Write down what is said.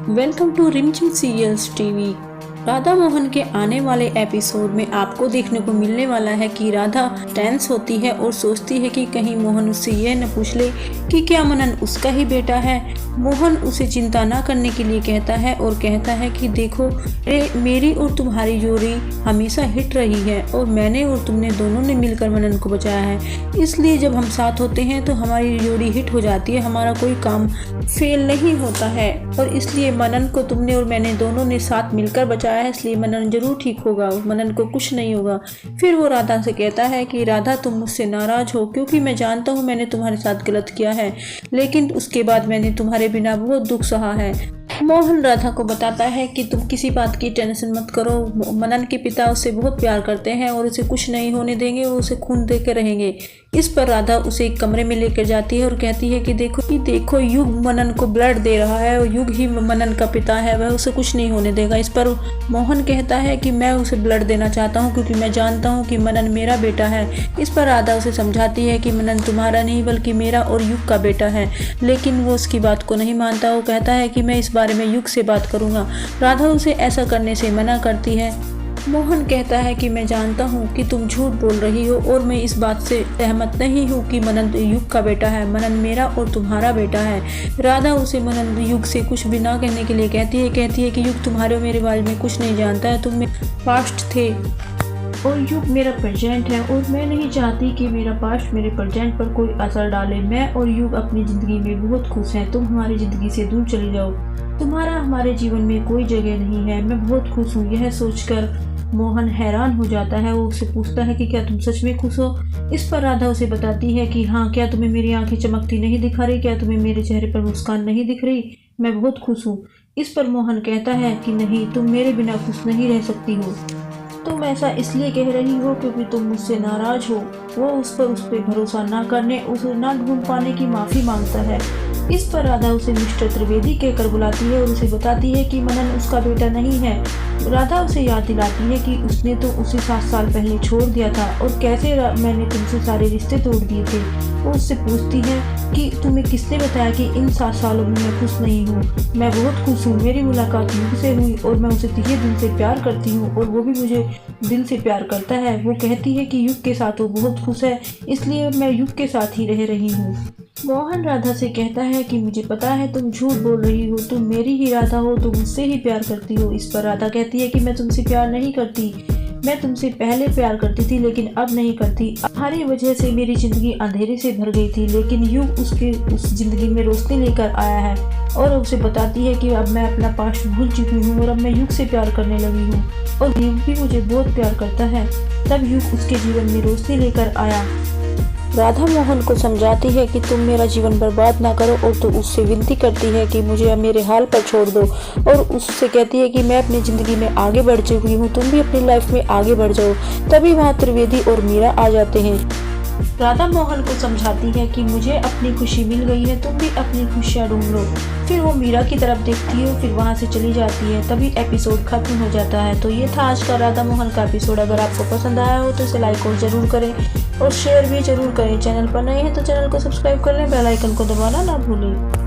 Welcome to रिमझिम serials TV. Radha Mohan के आने वाले एपिसोड में आपको देखने को मिलने वाला है कि राधा टेंस होती है और सोचती है कि कहीं मोहन उससे यह न पूछ ले कि क्या मनन उसका ही बेटा है। मोहन उसे चिंता ना करने के लिए कहता है और कहता है कि देखो मेरी और तुम्हारी जोड़ी हमेशा हिट रही है और मैंने और तुमने दोनों ने मिलकर मनन को बचाया है, इसलिए जब हम साथ होते हैं तो हमारी जोड़ी हिट हो जाती है, हमारा कोई काम फेल नहीं होता है और इसलिए मनन को तुमने और मैंने दोनों ने साथ मिलकर बचाया है, इसलिए मनन जरूर ठीक होगा, मनन को कुछ नहीं होगा। फिर वो राधा से कहता है कि राधा तुम मुझसे नाराज हो क्योंकि मैं जानता हूँ मैंने तुम्हारे साथ गलत किया है, लेकिन उसके बाद मैंने तुम्हारे बिना बहुत दुख सहा है। मोहन राधा को बताता है कि तुम किसी बात की टेंशन मत करो, मनन के पिता उससे बहुत प्यार करते हैं और उसे कुछ नहीं होने देंगे, वो उसे खून देकर रहेंगे। इस पर राधा उसे एक कमरे में लेकर जाती है और कहती है कि देखो युग मनन को ब्लड दे रहा है और युग ही मनन का पिता है, वह उसे कुछ नहीं होने देगा। इस पर मोहन कहता है कि मैं उसे ब्लड देना चाहता हूँ क्योंकि मैं जानता हूँ कि मनन मेरा बेटा है। इस पर राधा उसे समझाती है कि मनन तुम्हारा नहीं बल्कि मेरा और युग का बेटा है, लेकिन वो उसकी बात को नहीं मानता। वो कहता है कि मैं इस बारे में युग से बात करूंगा। राधा उसे ऐसा करने से मना करती है। मोहन कहता है कि मैं जानता हूँ कि तुम झूठ बोल रही हो और मैं इस बात से सहमत नहीं हूँ कि मनन युग का बेटा है, मनन मेरा और तुम्हारा बेटा है। राधा उसे मनन युग से कुछ भी ना कहने के लिए कहती है कि युग तुम्हारे और मेरे बारे में कुछ नहीं जानता है, तुम पास्ट थे और युग मेरा प्रेजेंट है और मैं नहीं चाहती कि मेरा पास्ट मेरे प्रेजेंट पर कोई असर डाले। मैं और युग अपनी ज़िंदगी में बहुत खुश हैं, तुम हमारी ज़िंदगी से दूर चले जाओ, तुम्हारा हमारे जीवन में कोई जगह नहीं है, मैं बहुत खुश हूँ। यह सोचकर मोहन हैरान हो जाता है। वो उससे पूछता है कि क्या तुम सच में खुश हो। इस पर राधा उसे बताती है कि हाँ, क्या तुम्हें मेरी आंखें चमकती नहीं दिखा रही, क्या तुम्हें मेरे चेहरे पर मुस्कान नहीं दिख रही, मैं बहुत खुश हूँ। इस पर मोहन कहता है कि नहीं, तुम मेरे बिना खुश नहीं रह सकती हो, तुम ऐसा इसलिए कह रही हो क्योंकि तुम मुझसे नाराज हो। वो उस पर भरोसा ना करने, उसे ना ढूंढ पाने की माफ़ी मांगता है। इस पर राधा उसे मिस्टर त्रिवेदी कहकर बुलाती है और उसे बताती है कि मनन उसका बेटा नहीं है। राधा उसे याद दिलाती है कि उसने तो उसे 7 साल पहले छोड़ दिया था और कैसे मैंने तुमसे सारे रिश्ते तोड़ दिए थे। वो उससे पूछती है कि तुम्हें किसने बताया कि इन 7 सालों में मैं खुश नहीं हूँ। मैं बहुत खुश हूँ, मेरी मुलाकात युग से हुई और मैं उसे तहे दिल से प्यार करती हूँ और वो भी मुझे दिल से प्यार करता है। वो कहती है कि युग के साथ वो बहुत खुश है, इसलिए मैं युग के साथ ही रह रही हूँ। मोहन राधा से कहता है कि मुझे पता है तुम झूठ बोल रही हो, तुम मेरी ही राधा हो, तुम मुझसे ही प्यार करती हो। इस पर राधा कहती है कि मैं तुमसे प्यार नहीं करती, मैं तुमसे पहले प्यार करती थी लेकिन अब नहीं करती। तुम्हारी वजह से मेरी ज़िंदगी अंधेरे से भर गई थी, लेकिन युग उस ज़िंदगी में रोशनी लेकर आया है। और उसे बताती है कि अब मैं अपना पास्ट भूल चुकी हूँ और अब मैं युग से प्यार करने लगी हूँ और युग भी मुझे बहुत प्यार करता है। तब युग उसके जीवन में रोशनी लेकर आया। राधा मोहन को समझाती है कि तुम मेरा जीवन बर्बाद ना करो और तो उससे विनती करती है कि मुझे अब मेरे हाल पर छोड़ दो और उससे कहती है कि मैं अपनी ज़िंदगी में आगे बढ़ चुकी हूँ, तुम भी अपनी लाइफ में आगे बढ़ जाओ। तभी वहाँ त्रिवेदी और मीरा आ जाते हैं। राधा मोहन को समझाती है कि मुझे अपनी खुशी मिल गई है, तुम भी अपनी खुशियाँ ढूंढ लो। फिर वो मीरा की तरफ देखती है, फिर वहाँ से चली जाती है। तभी एपिसोड खत्म हो जाता है। तो ये था आज का राधा मोहन का एपिसोड। अगर आपको पसंद आया हो तो इसे लाइक और ज़रूर करें और शेयर भी ज़रूर करें। चैनल पर नए हैं तो चैनल को सब्सक्राइब कर लें, बेल आइकन को दबाना ना भूलें।